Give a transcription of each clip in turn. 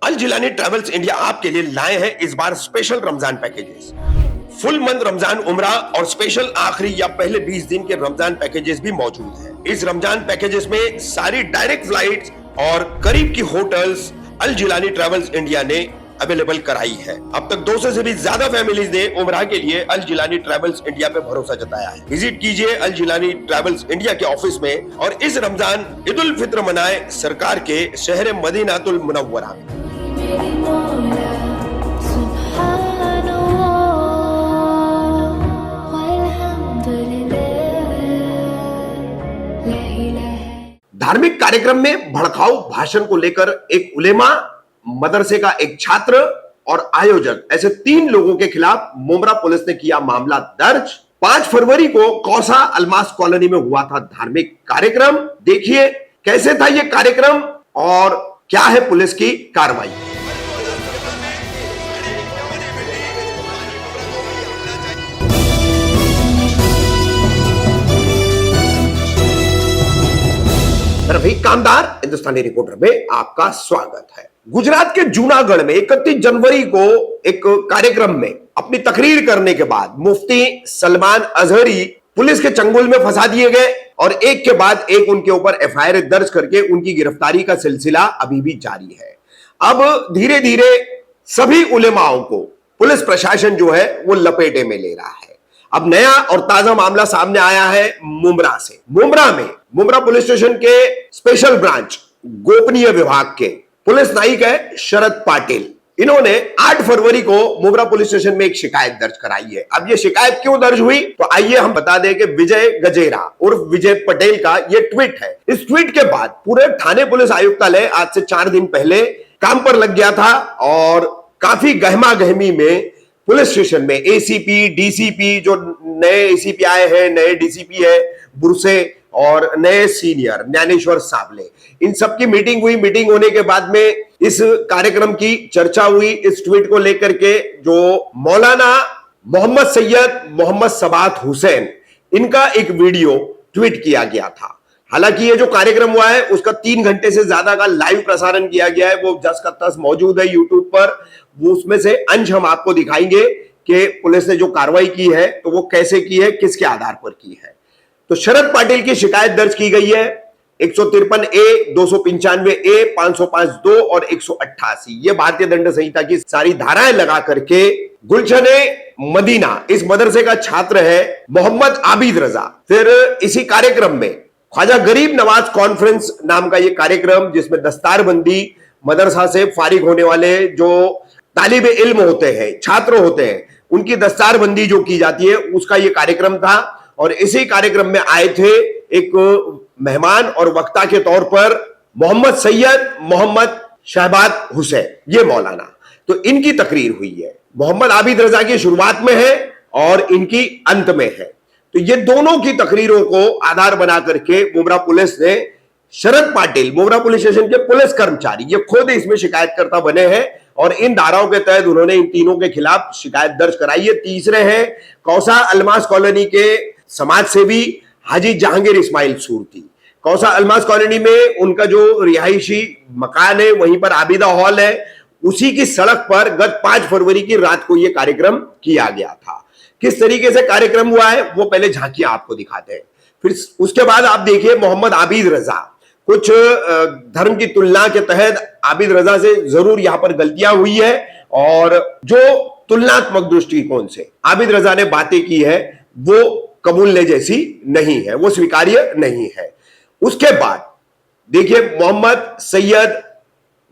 अल Jilani travels India आपके लिए लाए हैं इस बार special Ramzan packages. Full month Ramzan उम्रा और स्पेशल आखिरी या पहले 20 दिन के रमजान पैकेजेस भी मौजूद हैं। इस रमजान पैकेजेस में सारी डायरेक्ट फ्लाइट्स और करीब की होटल्स अल जिलानी ट्रैवल्स इंडिया ने अवेलेबल कराई है। अब तक 200 से भी ज्यादा फैमिलीज ने उम्रा के लिए अल जिलानी ट्रैवल्स इंडिया पे भरोसा जताया है। विजिट कीजिए अल जिलानी ट्रैवल्स इंडिया के ऑफिस में और इस रमजान ईद उल फित्र मनाए सरकार के शहर मदीनातुल मुनव्वरा में। धार्मिक कार्यक्रम में भड़काऊ भाषण को लेकर एक उलेमा, मदरसे का एक छात्र और आयोजक ऐसे 3 लोगों के खिलाफ मुमरा पुलिस ने किया मामला दर्ज। 5 फरवरी को कौसा अलमास कॉलोनी में हुआ था धार्मिक कार्यक्रम। देखिए कैसे था यह कार्यक्रम और क्या है पुलिस की कार्रवाई। रफी कामदार हिंदुस्तानी रिपोर्टर में आपका स्वागत है। गुजरात के जूनागढ़ में 31 जनवरी को एक कार्यक्रम में अपनी तकरीर करने के बाद मुफ्ती सलमान अजहरी पुलिस के चंगुल में फंसा दिए गए और एक के बाद एक उनके ऊपर एफआईआर दर्ज करके उनकी गिरफ्तारी का सिलसिला अभी भी जारी है। अब धीरे धीरे सभी उलेमाओं को पुलिस प्रशासन जो है वो लपेटे में ले रहा है। अब नया और ताजा मामला सामने आया है मुमरा से। मुमरा पुलिस स्टेशन के स्पेशल ब्रांच गोपनीय विभाग के पुलिस नायक है शरद पाटिल। इन्होंने 8 फरवरी को मुमरा पुलिस स्टेशन में एक शिकायत दर्ज कराई है। अब ये शिकायत क्यों दर्ज हुई तो आइए हम बता दें कि विजय गजेरा उर्फ विजय पटेल का ये ट्वीट है। इस ट्वीट के बाद पूरे थाने पुलिस आयुक्तालय आज से 4 दिन पहले काम पर लग गया था और काफी गहमा गहमी में पुलिस स्टेशन में एसीपी, डीसीपी, जो नए एसीपी आए हैं, नए डीसीपी है बुरसे और नए सीनियर ज्ञानेश्वर साबले, इन सबकी मीटिंग हुई। मीटिंग होने के बाद में इस कार्यक्रम की चर्चा हुई। इस ट्वीट को लेकर के जो मौलाना मोहम्मद सैयद मोहम्मद सबात हुसैन, इनका एक वीडियो ट्वीट किया गया था। हालांकि ये जो कार्यक्रम हुआ है उसका 3 घंटे से ज्यादा का लाइव प्रसारण किया गया है, वो जस का तस मौजूद है यूट्यूब पर। वो उसमें से अंश हम आपको दिखाएंगे कि पुलिस ने जो कार्रवाई की है तो वो कैसे की है, किसके आधार पर की है। तो शरद पाटिल की शिकायत दर्ज की गई है 153A, 295A, 505(2) और 188। ये भारतीय दंड संहिता की सारी धाराएं लगा करके गुलशने मदीना इस मदरसे का छात्र है मोहम्मद आबिद रजा। फिर इसी कार्यक्रम में ख्वाजा गरीब नवाज कॉन्फ्रेंस नाम का ये कार्यक्रम, जिसमें दस्तारबंदी मदरसा से फारिग होने वाले जो तालिब इल्म होते हैं, छात्र होते हैं, उनकी दस्तारबंदी जो की जाती है उसका ये कार्यक्रम था। और इसी कार्यक्रम में आए थे एक मेहमान और वक्ता के तौर पर मोहम्मद सैयद मोहम्मद शहबाज हुसैन, ये मौलाना। तो इनकी तकरीर हुई है। मोहम्मद आबिद रजा की शुरुआत में है और इनकी अंत में है। तो ये दोनों की तकरीरों को आधार बना करके मुमरा पुलिस ने शरद पाटिल, मुमरा पुलिस स्टेशन के पुलिस कर्मचारी, ये खुद इसमें शिकायतकर्ता बने हैं और इन धाराओं के तहत उन्होंने इन तीनों के खिलाफ शिकायत दर्ज कराई है। तीसरे हैं कौसा अलमास कॉलोनी के समाज सेवी हाजी जहांगीर इस्माइल सूरती। कौसा अलमास कॉलोनी में उनका जो रिहायशी मकान है, वहीं पर आबिदा हॉल है, उसी की सड़क पर गत 5 फरवरी की रात को यह कार्यक्रम किया गया था। किस तरीके से कार्यक्रम हुआ है वो पहले झांकियां आपको दिखाते हैं, फिर उसके बाद आप देखिए मोहम्मद आबिद रजा। कुछ धर्म की तुलना के तहत आबिद रजा से जरूर यहां पर गलतियां हुई है और जो तुलनात्मक दृष्टिकोण से आबिद रजा ने बातें की है वो कबूलने जैसी नहीं है, वो स्वीकार्य नहीं है। उसके बाद देखिए मोहम्मद सैयद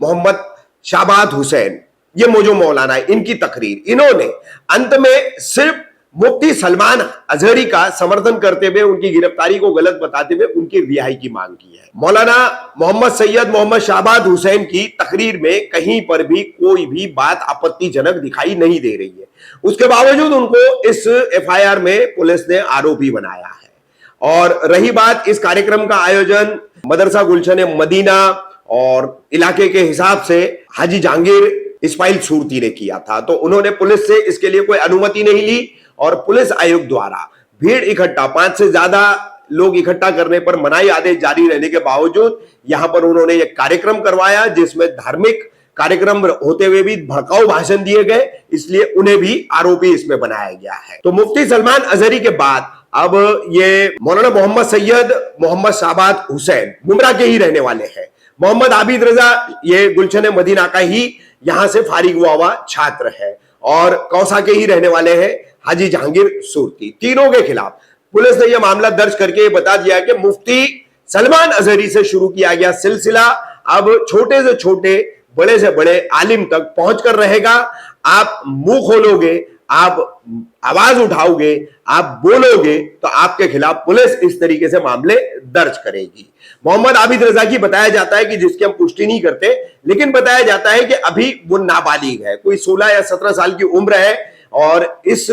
मोहम्मद शहबाज हुसैन, ये मोजो मौलाना है, इनकी तकरीर। इन्होंने अंत में सिर्फ मुफ्ती सलमान अजहरी का समर्थन करते हुए उनकी गिरफ्तारी को गलत बताते हुए उनकी रिहाई की मांग की है। मौलाना मोहम्मद सैयद मोहम्मद शहबाज हुसैन की तकरीर में कहीं पर भी कोई भी बात आपत्तिजनक दिखाई नहीं दे रही है। उसके बावजूद उनको इस एफआईआर में पुलिस ने आरोपी बनाया है। और रही बात इस कार्यक्रम का आयोजन मदरसा गुलशन मदीना और इलाके के हिसाब से हाजी जहांगीर इस्माइल सूरती ने किया था, तो उन्होंने पुलिस से इसके लिए कोई अनुमति नहीं ली और पुलिस आयुक्त द्वारा भीड़ इकट्ठा 5 से ज्यादा लोग इकट्ठा करने पर मनाही आदेश जारी रहने के बावजूद यहां पर उन्होंने एक कार्यक्रम करवाया जिसमें धार्मिक कार्यक्रम होते हुए भी भड़काऊ भाषण दिए गए, इसलिए उन्हें भी आरोपी इसमें बनाया गया है। तो मुफ्ती सलमान अजहरी के बाद अब ये मौलाना मोहम्मद सैयद मोहम्मद शाहबाद हुसैन मुमरा के ही रहने वाले हैं। मोहम्मद आबिद रजा ये गुलशन मदीना का ही यहां से फारिग हुआ छात्र है और कौसा के ही रहने वाले हैं हाजी जहांगीर सूरती। तीनों के खिलाफ पुलिस ने यह मामला दर्ज करके बता दिया कि मुफ्ती सलमान अजहरी से शुरू किया गया सिलसिला अब छोटे से छोटे बड़े से बड़े आलिम तक पहुंचकर रहेगा। आप मुंह खोलोगे, आप आवाज उठाओगे, आप बोलोगे तो आपके खिलाफ पुलिस इस तरीके से मामले दर्ज करेगी। मोहम्मद आबिद रजा की बताया जाता है कि जिसकी हम पुष्टि नहीं करते, लेकिन बताया जाता है कि अभी वो नाबालिग है, कोई 16 या 17 साल की उम्र है और इस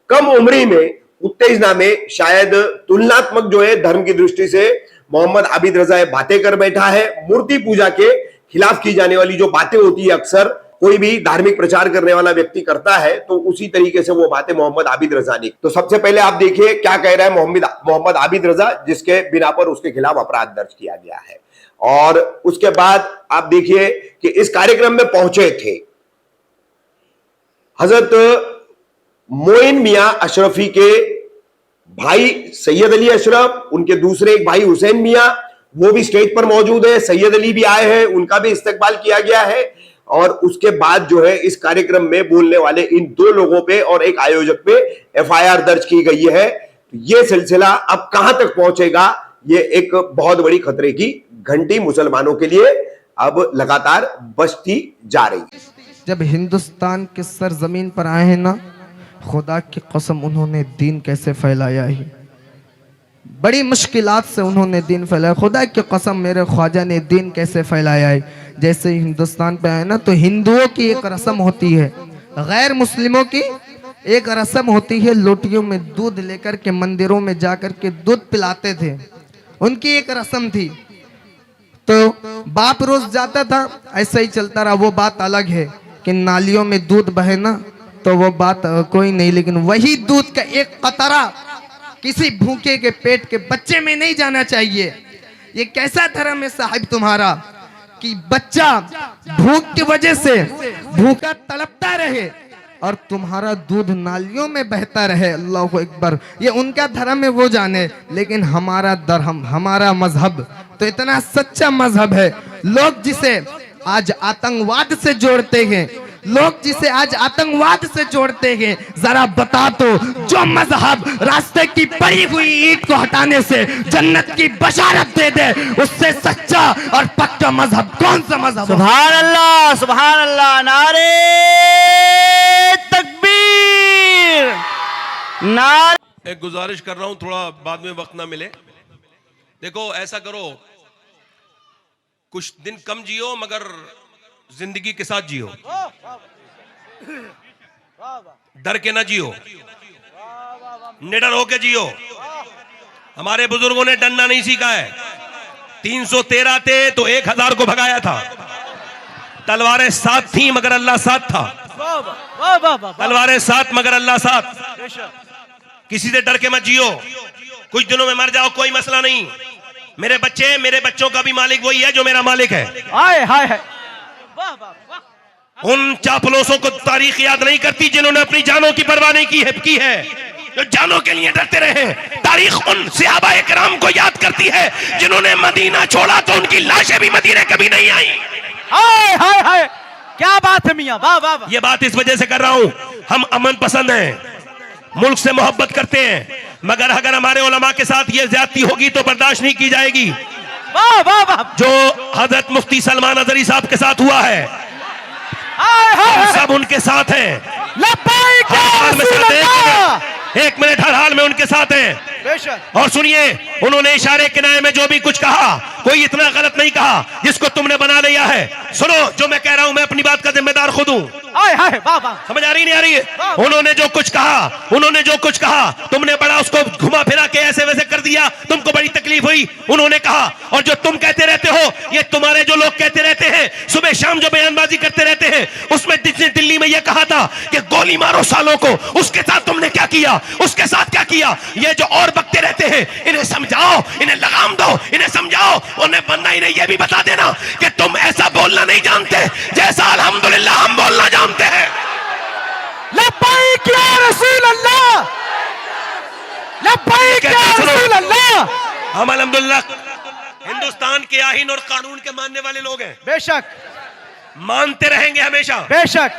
कम उम्री में उत्तेजना में शायद तुलनात्मक जो है धर्म की दृष्टि से मोहम्मद आबिद रजा बातें कर बैठा है। मूर्ति पूजा के खिलाफ की जाने वाली जो बातें होती है अक्सर कोई भी धार्मिक प्रचार करने वाला व्यक्ति करता है, तो उसी तरीके से वो बातें मोहम्मद आबिद रजा ने। तो सबसे पहले आप देखिए क्या कह रहा है मोहम्मद आबिद रजा, जिसके बिना पर उसके खिलाफ अपराध दर्ज किया गया है। और उसके बाद आप देखिए कि इस कार्यक्रम में पहुंचे थे हजरत मोइन मियां अशरफी के भाई सैयद अली अशरफ, उनके दूसरे एक भाई हुसैन मियां, वो भी स्टेज पर मौजूद है। सैयद अली भी आए हैं, उनका भी इस्तकबाल किया गया है। और उसके बाद जो है इस कार्यक्रम में बोलने वाले इन 2 लोगों पे और एक आयोजक पे एफआईआर दर्ज की गई है। ये सिलसिला अब कहां तक पहुंचेगा, ये एक बहुत बड़ी खतरे की घंटी मुसलमानों के लिए अब लगातार बजती जा रही है। जब हिंदुस्तान के सरजमीन पर आए हैं ना, खुदा की कसम उन्होंने दीन कैसे फैलाया है, बड़ी मुश्किलात से उन्होंने दीन फैलाया। खुदा की कसम मेरे ख्वाजा ने दीन कैसे फैलाया है। जैसे हिंदुस्तान पे आए ना, तो हिंदुओं की एक रस्म होती है, गैर मुस्लिमों की एक रस्म होती है, लोटियों में दूध लेकर के मंदिरों में जाकर के दूध पिलाते थे, उनकी एक रस्म थी। तो बाप रोज जाता था, ऐसा ही चलता रहा। वो बात अलग है कि नालियों में दूध बहे ना, तो वो बात कोई नहीं, लेकिन वही दूध का एक कतरा किसी भूखे के पेट के बच्चे में नहीं जाना चाहिए। ये कैसा धर्म है साहिब तुम्हारा कि बच्चा भूख की वजह से भूखा तड़पता रहे और तुम्हारा दूध नालियों में बहता रहे। अल्लाहु अकबर। ये उनका धर्म है, वो जाने, लेकिन हमारा धर्म, हमारा मजहब तो इतना सच्चा मजहब है। लोग जिसे आज आतंकवाद से जोड़ते हैं, लोग जिसे आज आतंकवाद से जोड़ते हैं, जरा बता तो जो मजहब रास्ते की पड़ी हुई ईंट को हटाने से जन्नत की बशारत दे दे, उससे सच्चा और पक्का मजहब कौन सा मजहब? सुभान अल्लाह, सुभान अल्लाह, नारे तकबीर, नारे। एक गुजारिश कर रहा हूं, थोड़ा बाद में वक्त ना मिले। देखो ऐसा करो, कुछ दिन कम जियो मगर जिंदगी के साथ जियो, डर के ना जियो, निडर होके जियो। हमारे बुजुर्गों ने डरना नहीं सीखा है। 313 थे तो 1000 को भगाया था। तलवारें 7 थी मगर अल्लाह साथ था। तलवारें 7 मगर अल्लाह साथ। किसी से डर के मत जियो। कुछ दिनों में मर जाओ कोई मसला नहीं। मेरे बच्चे, मेरे बच्चों का भी मालिक वही है जो मेरा मालिक है। हाय हाय। उन चापलूसों को तारीख याद नहीं करती जिन्होंने अपनी जानों की परवाह नहीं की है, जो जानों के लिए डरते रहे। तारीख उन सहाबाए किराम को याद करती है जिन्होंने मदीना छोड़ा तो उनकी लाशें भी मदीने कभी नहीं आई। हाय हाय हाय, क्या बात है मियां, वाह वाह। ये बात इस वजह से कर रहा हूं, हम अमन पसंद हैं, मुल्क से मोहब्बत करते हैं, मगर अगर हमारे उलमा के साथ ये ज्यादती होगी तो बर्दाश्त नहीं की जाएगी। वाह वाह वाह। जो हजरत मुफ्ती सलमान अजहरी साहब के साथ हुआ है, हम सब उनके साथ हैं। एक मिनट, हर हाल में उनके साथ हैं। और सुनिए, उन्होंने इशारे किनारे में जो भी कुछ कहा, कोई इतना गलत नहीं कहा जिसको तुमने बना लिया है। सुनो, जो मैं कह रहा हूं, मैं अपनी बात का जिम्मेदार खुद हूं। समझ आ रही नहीं आ रही है? उन्होंने जो कुछ कहा, तुमने बड़ा उसको घुमा फिरा के ऐसे वैसे कर दिया, तुमको बड़ी तकलीफ हुई। उन्होंने कहा, और जो तुम कहते रहते हो, ये तुम्हारे जो लोग कहते रहते हैं, सुबह शाम जो बयानबाजी करते रहते हैं, उसमें जिसने दिल्ली में यह कहा था कि गोली मारो सालों को, उसके साथ तुमने क्या किया, उसके साथ क्या किया। ये जो और बकते रहते हैं, इन्हें समझाओ, इन्हें लगाम दो, इन्हें समझाओ, उन्हें बनना, इन्हें यह भी बता देना कि तुम ऐसा बोलना नहीं जानते जैसा अल्हम्दुलिल्लाह हम बोलना जानते हैं। लब्बैक या रसूल अल्लाह, लब्बैक या रसूल अल्लाह। हम अल्हम्दुलिल्लाह हिंदुस्तान के आईन और कानून के मानने वाले लोग हैं, बेशक मानते रहेंगे हमेशा, बेशक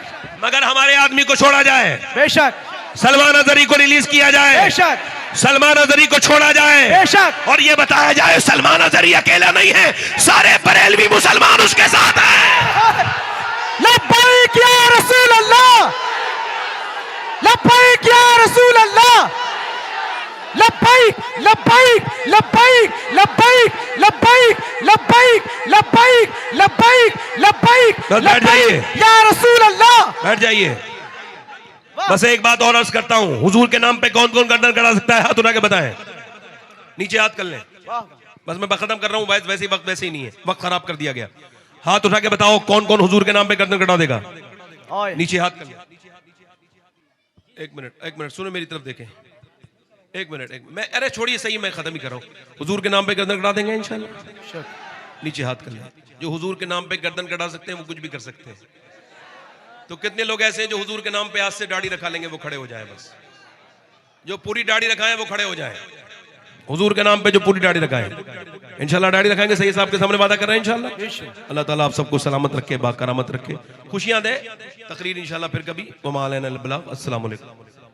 मगर हमारे आदमी को छोड़ा जाए, बेशक सलमान अजहरी को रिलीज किया जाए, बेशक सलमान अजहरी को छोड़ा जाए, बेशक। और ये बताया जाए सलमान अजहरी अकेला नहीं है, सारे बरेलवी मुसलमान उसके साथ हैं। लब्बैक या रसूल अल्लाह, लब्बैक या रसूल अल्लाह, लब्बैक लब्बैक लब्बैक लब्बैक लब्बैक लब्बैक लब्बैक लब्बैक लब्बैक बस बैठ जाइए। लब्बैक या रसूल अल्लाह। बैठ जाइए। बस एक बात और अर्ज करता हूं, हुजूर के नाम पे कौन कौन गर्दन कटा सकता है, हाथ उठा के बताएं, नीचे हाथ कर लें। बस मैं खत्म कर रहा हूं, वैसे ही वक्त वैसे ही नहीं है, वक्त खराब कर दिया गया। हाथ उठा के बताओ कौन कौन हुजूर के नाम पे गर्दन कटा देगा, नीचे हाथ कर लें। एक मिनट सुनो, मेरी तरफ देखें, एक मिनट मैं, अरे छोड़िए, सही मैं खत्म ही कर रहा हूं। हुजूर के नाम पे गर्दन कटा देंगे इंशाल्लाह, नीचे हाथ कर लें। जो हुजूर के नाम पे गर्दन कटा सकते हैं वो कुछ भी कर सकते हैं। तो कितने लोग ऐसे हैं जो हुजूर के नाम पे आज से दाढ़ी रखा लेंगे, वो खड़े हो जाए, बस जो पूरी दाढ़ी रखाए वो खड़े हो जाए। हुजूर के नाम पे जो पूरी दाढ़ी रखाए इंशाल्लाह दाढ़ी रखाएंगे, सही साहब के सामने वादा कर रहे हैं इंशाल्लाह। अल्लाह ताला आप सबको सलामत रखे, बाकरामत रखे, खुशियां दे। तकरीर इंशाल्लाह फिर कभी। वमा अलैना इल्ला अल बलाग। अस्सलाम वालेकुम।